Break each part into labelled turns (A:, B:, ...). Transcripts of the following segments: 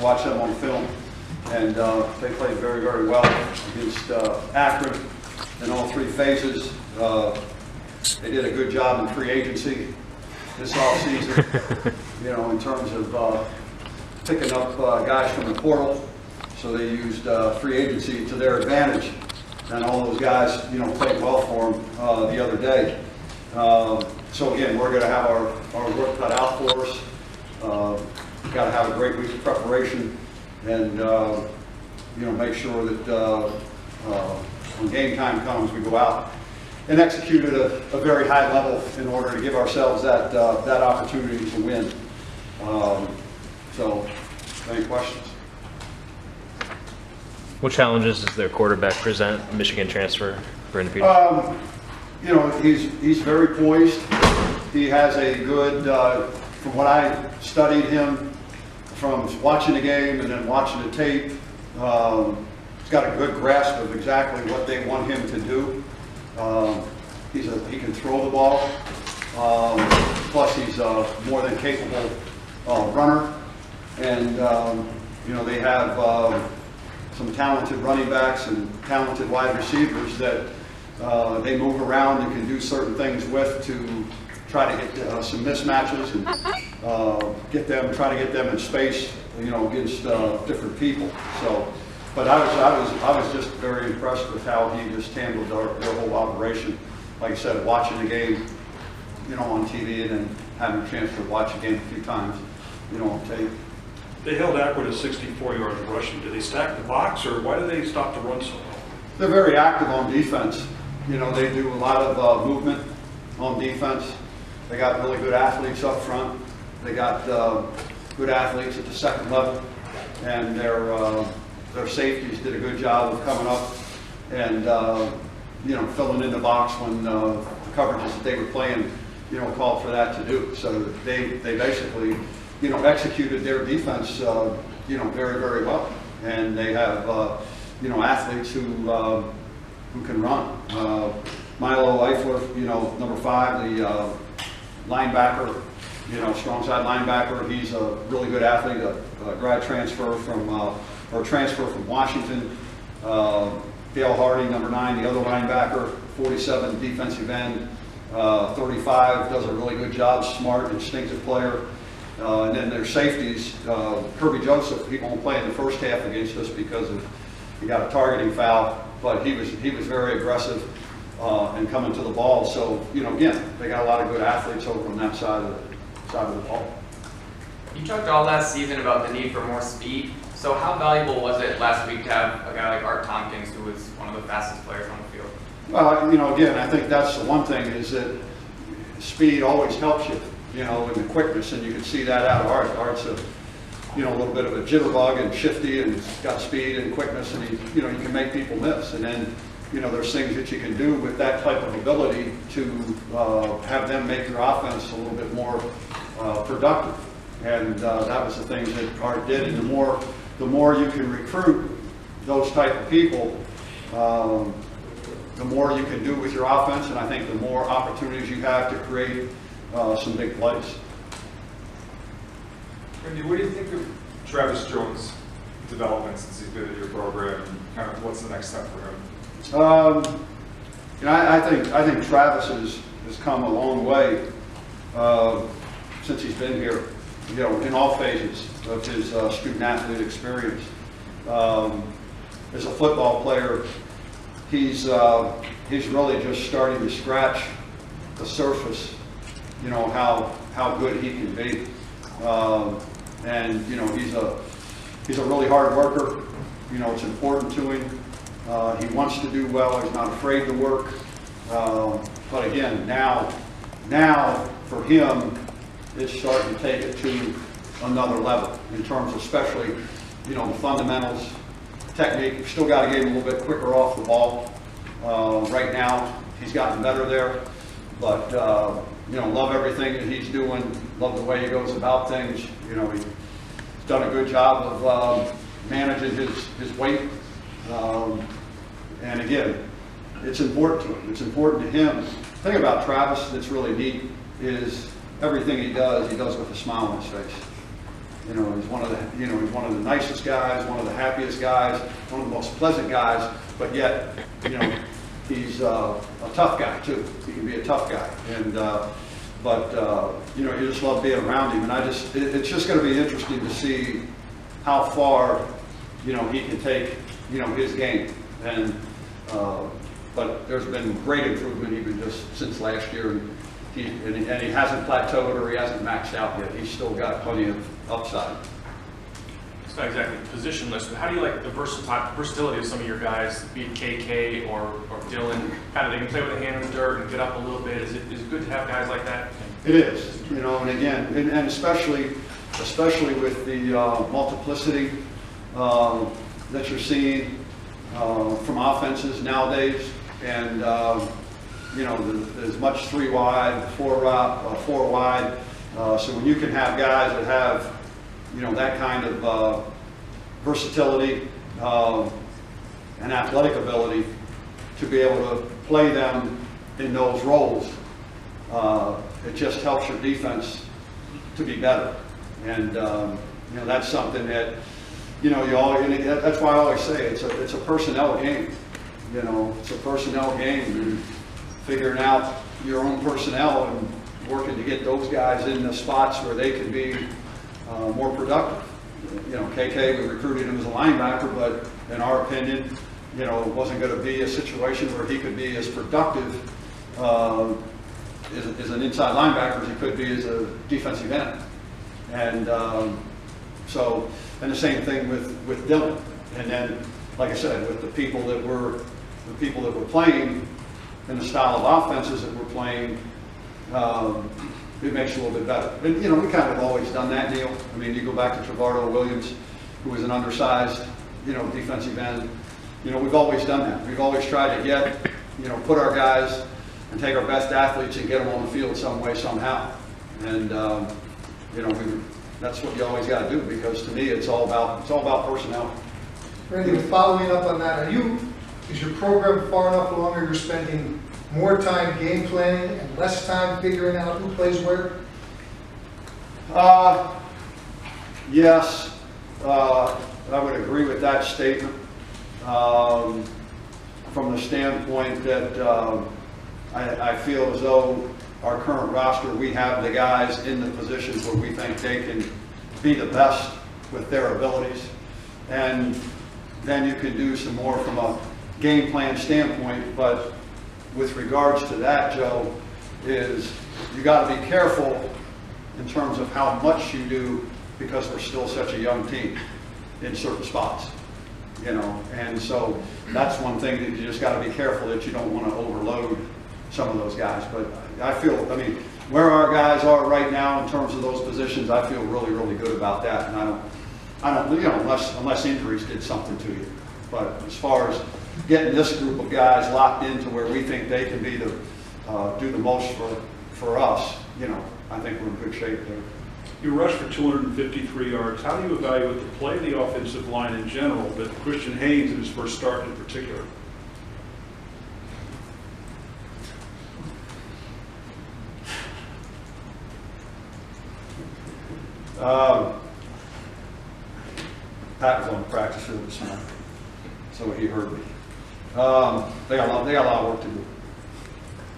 A: watch them on film, and they played very, very well against Akron in all three phases. They did a good job in free agency this offseason, you know, in terms of picking up guys from the portal. So they used free agency to their advantage, and all those guys, you know, played well for them the other day. So again, we're going to have our work cut out for us. We've got to have a great week of preparation, and you know, make sure that when game time comes, we go out and execute at a very high level in order to give ourselves that that opportunity to win. So, any questions?
B: What challenges does their quarterback present? Michigan transfer, Brandon Peters.
A: You know, he's very poised. He has a good, from what I studied him, from watching the game and then watching the tape, he's got a good grasp of exactly what they want him to do. He can throw the ball. Plus, he's a more than capable runner. And you know, they have some talented running backs and talented wide receivers that they move around and can do certain things with to try to get some mismatches and try to get them in space, you know, against different people. So, but I was just very impressed with how he just handled their whole operation. Like I said, watching the game, you know, on TV, and then having a chance to watch the game a few times, you know, on tape.
C: They held Akron to 64 yards rushing. Did they stack the box, or why did they stop the run so well?
A: They're very active on defense. You know, they do a lot of movement on defense. They got really good athletes up front. They got good athletes at the second level, and their safeties did a good job of coming up and you know, filling in the box when the coverages that they were playing, you know, called for that to do. So they basically, you know, executed their defense, you know, very, very well. And they have, you know, athletes who can run. Milo Eifler, you know, number 5, the linebacker, you know, strong side linebacker. He's a really good athlete, a grad transfer from, or transfer from Washington. Dale Hardy, number 9, the other linebacker, 47 defensive end, 35, does a really good job, smart, instinctive player. And then their safeties, Kirby Joseph, he won't play in the first half against us because he got a targeting foul, but he was very aggressive and coming to the ball. So, you know, again, they got a lot of good athletes over on that side of the ball.
D: You talked all last season about the need for more speed. So how valuable was it last week to have a guy like Art Tompkins, who was one of the fastest players on the field?
A: Well, you know, again, I think that's the one thing, is that speed always helps you, you know, in the quickness, and you can see that out of Art. Art's a, you know, a little bit of a jitterbug and shifty, and he's got speed and quickness, and he, you know, you can make people miss. And then, you know, there's things that you can do with that type of ability to have them make your offense a little bit more productive. And that was the things that Art did. And the more you can recruit those type of people, the more you can do with your offense, and I think the more opportunities you have to create some big plays.
E: Randy, what do you think of Travis Jones' development since he's been in your program, and kind of what's the next step for him?
A: You know, I think Travis has come a long way since he's been here, you know, in all phases of his student-athlete experience. As a football player, he's really just starting to scratch the surface, you know, how good he can be. And, you know, he's a really hard worker. You know, it's important to him. He wants to do well. He's not afraid to work. But again, now for him, it's starting to take it to another level in terms of, especially, you know, the fundamentals, technique. We've still got to get him a little bit quicker off the ball. Right now, he's gotten better there. But, you know, love everything that he's doing. Love the way he goes about things. You know, he's done a good job of managing his weight. And again, it's important to him. It's important to him. The thing about Travis that's really neat is everything he does with a smile on his face. You know, he's one of the nicest guys, one of the happiest guys, one of the most pleasant guys, but yet, you know, he's a tough guy too. He can be a tough guy, and you know, you just love being around him. And it's just going to be interesting to see how far, you know, he can take, you know, his game. And but there's been great improvement even just since last year, and he hasn't plateaued or he hasn't maxed out yet. He's still got plenty of upside.
F: It's not exactly positionless, but how do you like the versatility of some of your guys, be it KK or Dylan? Kind of they can play with a hand in the dirt and get up a little bit. Is it good to have guys like that?
A: It is, you know, and again, and especially with the multiplicity that you're seeing from offenses nowadays, and you know, there's much 3 wide, 4 wide. So when you can have guys that have, you know, that kind of versatility and athletic ability to be able to play them in those roles, it just helps your defense to be better. And you know, that's something that, you know, that's why I always say it's a personnel game. You know, it's a personnel game, and figuring out your own personnel and working to get those guys in the spots where they can be more productive. You know, KK, we recruited him as a linebacker, but in our opinion, you know, it wasn't going to be a situation where he could be as productive as an inside linebacker as he could be as a defensive end. And so, and the same thing with Dylan. And then, like I said, with the people that were playing and the style of offenses that we're playing, it makes you a little bit better. And, you know, we kind of always done that deal. I mean, you go back to Trevardo Williams, who was an undersized, you know, defensive end. You know, we've always done that. We've always tried to get, you know, put our guys and take our best athletes and get them on the field some way, somehow. And, you know, that's what you always got to do, because to me, it's all about personnel.
G: Randy, following up on that, is your program far enough along where you're spending more time game planning and less time figuring out who plays where?
A: Yes, I would agree with that statement. From the standpoint that I feel as though our current roster, we have the guys in the positions where we think they can be the best with their abilities. And then you can do some more from a game plan standpoint. But with regards to that, Joe, is you got to be careful in terms of how much you do, because we're still such a young team in certain spots, you know. And so that's one thing that you just got to be careful that you don't want to overload some of those guys. But I mean, where our guys are right now in terms of those positions, I feel really, really good about that. And I don't, you know, unless injuries did something to you. But as far as getting this group of guys locked into where we think they can be do the most for us, you know, I think we're in good shape there.
C: You rushed for 253 yards. How do you evaluate the play of the offensive line in general, but Christian Haynes in his first start in particular?
A: Pat was on the practice field this morning, so he heard me. They got a lot of work to do.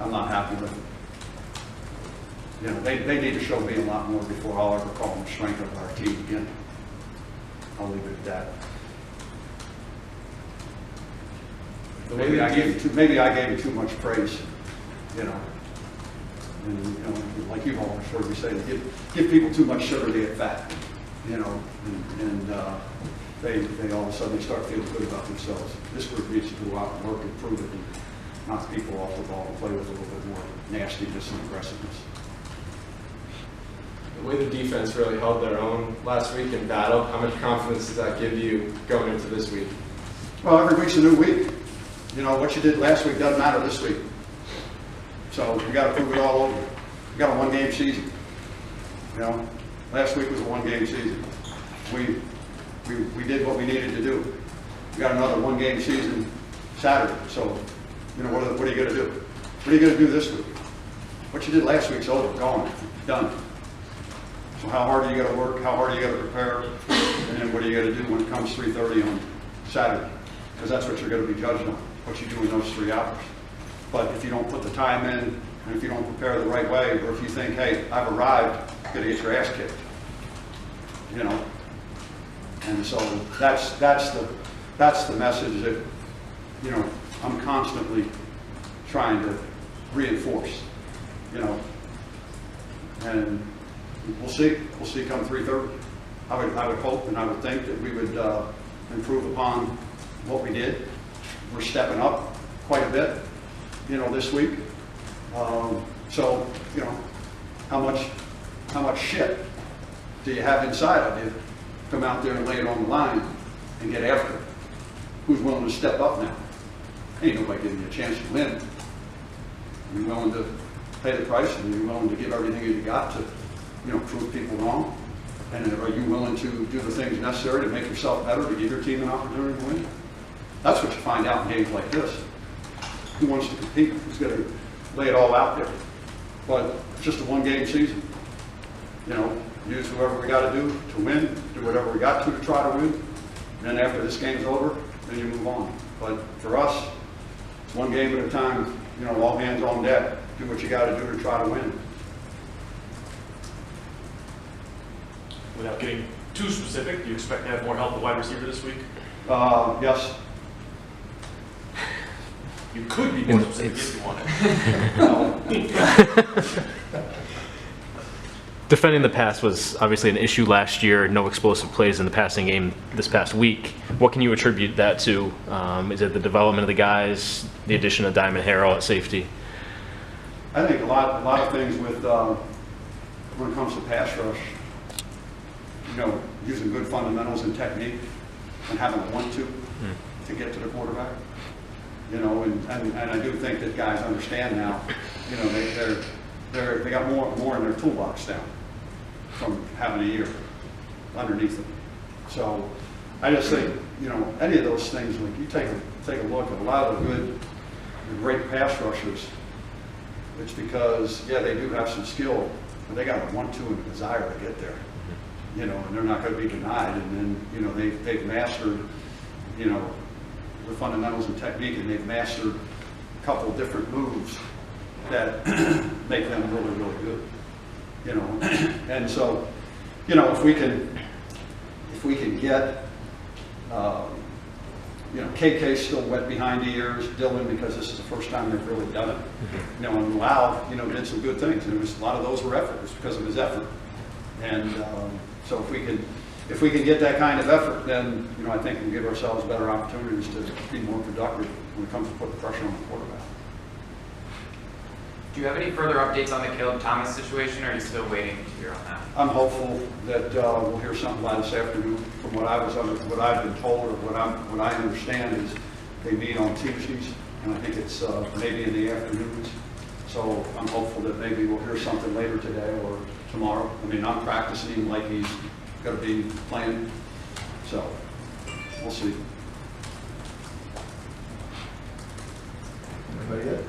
A: I'm not happy with it. You know, they need to show me a lot more before I'll ever call them the strength of our team again. I'll leave it at that. Maybe I gave him too much praise, you know. And, you know, like you've always heard me say, give people too much sugar, they get fat, you know, and they all of a sudden they start feeling good about themselves. This group needs to go out and work and prove it, and knock people off the ball and play with a little bit more nastiness and aggressiveness.
H: The way the defense really held their own last week in battle, how much confidence does that give you going into this week?
A: Well, every week's a new week. You know, what you did last week doesn't matter this week. So you got to prove it all over. We got a one-game season. You know, last week was a one-game season. We did what we needed to do. We got another one-game season Saturday. So, you know, what are you going to do? What are you going to do this week? What you did last week's over, gone, done. So how hard are you gonna work, how hard are you gonna prepare, and then what are you gonna do when it comes 3:30 on Saturday? Because that's what you're gonna be judged on, what you do in those 3 hours. But if you don't put the time in, and if you don't prepare the right way, or if you think, hey, I've arrived, you're gonna get your ass kicked. You know? And so that's the message that, you know, I'm constantly trying to reinforce, you know. And we'll see come 3:30. I would hope and I would think that we would improve upon what we did. We're stepping up quite a bit, you know, this week. So, you know, how much shit do you have inside of you? Come out there and lay it on the line and get after it. Who's willing to step up now? Ain't nobody giving you a chance to win. Are you willing to pay the price, and are you willing to give everything you got to, you know, prove people wrong? And are you willing to do the things necessary to make yourself better, to give your team an opportunity to win? That's what you find out in games like this. Who wants to compete? Who's going to lay it all out there? But it's just a one-game season. You know, use whoever we got to do to win, do whatever we got to try to win. And then after this game's over, then you move on. But for us, it's one game at a time. You know, all hands on deck. Do what you got to do to try to win.
F: Without getting too specific, do you expect to have more help at wide receiver this week?
A: Yes.
F: You could be more specific if you wanted.
B: Defending the pass was obviously an issue last year. No explosive plays in the passing game this past week. What can you attribute that to? Is it the development of the guys, the addition of Diamond Harrell at safety?
A: I think a lot of things with when it comes to pass rush. You know, using good fundamentals and technique, and having a want-to get to the quarterback. You know, and I do think that guys understand now. You know, they got more in their toolbox now from having a year underneath them. So I just think, you know, any of those things, like you take a look at a lot of the great pass rushers. It's because, yeah, they do have some skill, but they got a want-to and a desire to get there. You know, and they're not going to be denied. And then, you know, they've mastered, you know, the fundamentals and technique, and they've mastered a couple of different moves that make them really, really good. You know, and so, you know, if we can get, you know, KK's still wet behind the ears, Dylan, because this is the first time they've really done it. You know, and Lau, you know, did some good things, and a lot of those were effort. It was because of his effort. And so if we can get that kind of effort, then, you know, I think we'll give ourselves better opportunities to be more productive when it comes to putting pressure on the quarterback.
D: Do you have any further updates on the Caleb Thomas situation, or are you still waiting to hear on that?
A: I'm hopeful that we'll hear something by this afternoon. From what I've been told, or what I understand is they meet on Tuesdays, and I think it's maybe in the afternoons. So I'm hopeful that maybe we'll hear something later today or tomorrow. I mean, I'm practicing him like he's going to be playing, so we'll see.
G: Anybody else?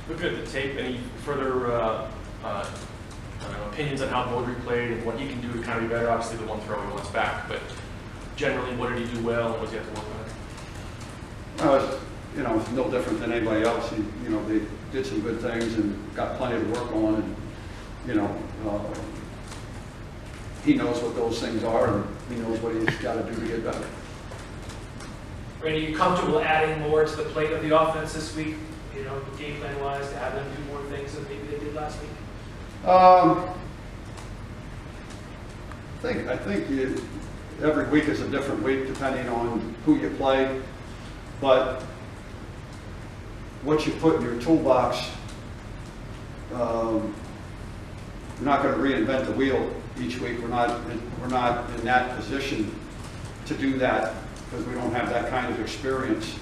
F: Looking at the tape, any further I don't know, opinions on how Baudry played and what he can do to kind of be better? Obviously, the one throw he wants back, but generally, what did he do well and what does he have to work on?
A: You know, it's no different than anybody else. You know, they did some good things and got plenty to work on, and you know, he knows what those things are, and he knows what he's got to do to get better.
I: Randy, are you comfortable adding more to the plate of the offense this week? You know, game plan wise, to have them do more things than maybe they did last week?
A: I think every week is a different week depending on who you play, but what you put in your toolbox, you're not going to reinvent the wheel each week. We're not in that position to do that because we don't have that kind of experience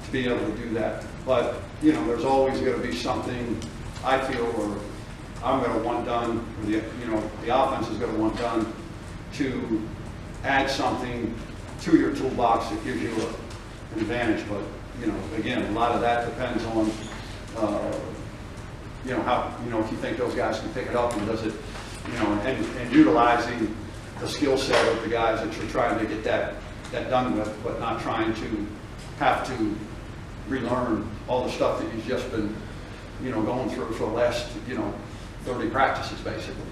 A: to be able to do that. But you know, there's always going to be something I feel, or I'm going to want done, or the offense is going to want done to add something to your toolbox that gives you an advantage. But you know, again, a lot of that depends on you know, how, you know, if you think those guys can pick it up, and does it you know, and utilizing the skill set of the guys that you're trying to get that done with, but not trying to have to relearn all the stuff that you've just been, you know, going through for the last, you know, 30 practices basically.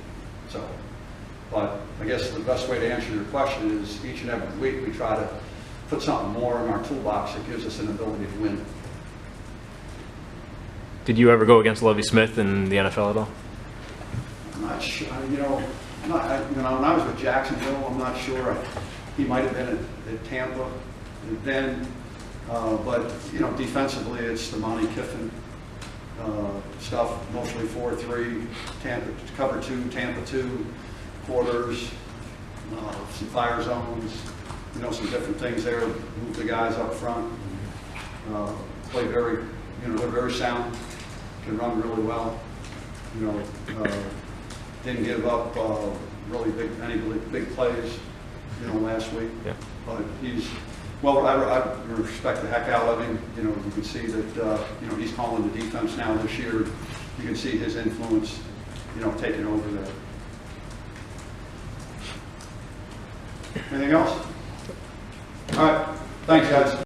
A: So, but I guess the best way to answer your question is each and every week we try to put something more in our toolbox that gives us an ability to win.
B: Did you ever go against Lovie Smith in the NFL at all?
A: I'm not sure, you know, you know, when I was with Jacksonville, I'm not sure. He might have been at Tampa then, but, you know, defensively, it's the Monty Kiffin stuff, mostly 4-3, Tampa, cover 2, Tampa 2, quarters, some fire zones, you know, some different things there, move the guys up front, play very, you know, they're very sound, can run really well, you know, didn't give up really any big plays, you know, last week.
B: Yeah.
A: But he's, well, I respect the heck out of him. You know, you can see that, you know, he's calling the defense now this year. You can see his influence, you know, taking over there. Anything else? All right. Thanks, guys.